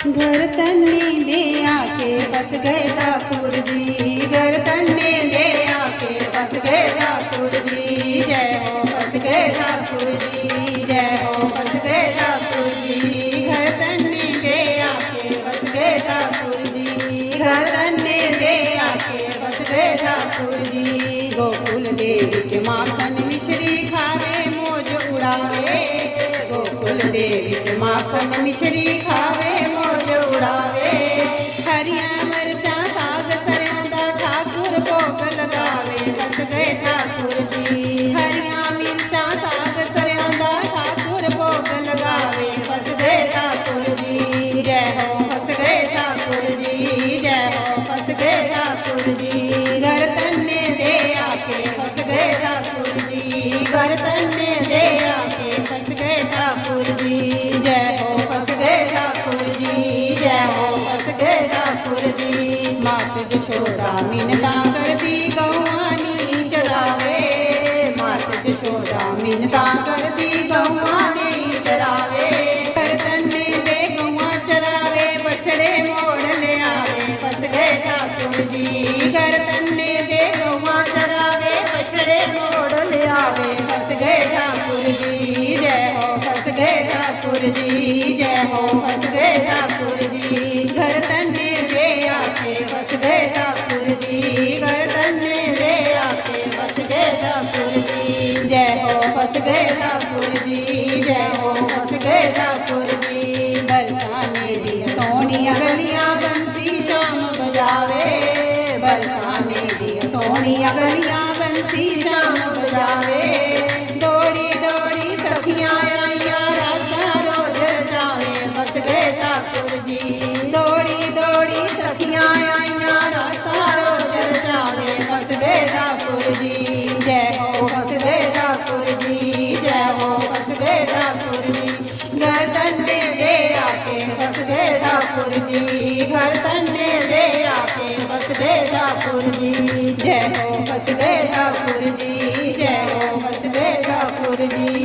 घर तन्ने दे आके फंस गए ठाकुर जी, घर तन्ने दे आके फंस गए ठाकुर जी। जय हो फंस गए ठाकुर जी, जय हो फंस गए ठाकुर जी। घर तन्ने दे आके फंस गए ठाकुर जी, घर तन्ने दे आके फंस गए ठाकुर जी। गोकुल दे विच माखन मिश्री खावे मौज उड़ावे, गोकुल दे विच माखन मिश्री खावे मौज उड़ावे। हरियां मरचां साग सरयां दा ठाकुर भोग लगावे, फस गए ठाकुर जी। हरियां मिर्चां साग सरयां दा ठाकुर भोग लगावे, फस गए ठाकुर जी। जय हो फस गए ठाकुर जी, जय हो फस गए ठाकुर जी। घर तन्ने दे आके फस गए ठाकुर जी, घर तन्ने दे आके फस गए ठाकुर जी। जय हो फस गए ठाकुर जी, जय हो फस गए ठाकुर जी। मात जशोदा मिन्नतां करदी गौआं नी चरावे, मात जशोदा मिन्नतां करदी गौआं नी चरावे। घर तन्ने दे गौआं चरावे, बछड़े मोड़ ले आवे, फस गए ठाकुर जी। घर तन्ने दे गौआं चरावे, बछड़े मोड़ ले आवे, फस गए ठाकुर जी। जय हो फस गए ठाकुर जी, जय हो फस गए ठाकुर जी। घर तन्ने दे आके फस गए ठाकुर जी, घर तन्ने दे आके फस गए ठाकुर जी। जय हो फस गए ठाकुर जी, जय हो फस गए ठाकुर जी। बरसाने दी सोहणियां गलियां बंसी शाम बजावे, बरसाने दी सोहणियां गलियां बंसी शाम बजावे। दौड़ी दौड़ी सखियां आइयां रासा रोज रचावे, फस गए ठाकुर जी। दौड़ी दौड़ी सखियां आइयां रासा रोज रचावे, फस गए ठाकुर जी। जय हो फस गए ठाकुर जी, जय हो फस गए ठाकुर जी। घर तन्ने दे आके फस गए ठाकुर जी, घर तन्ने दे आके फस गए ठाकुर जी। जय हो फस गए ठाकुर जी, जय हो फस गए ठाकुर जी।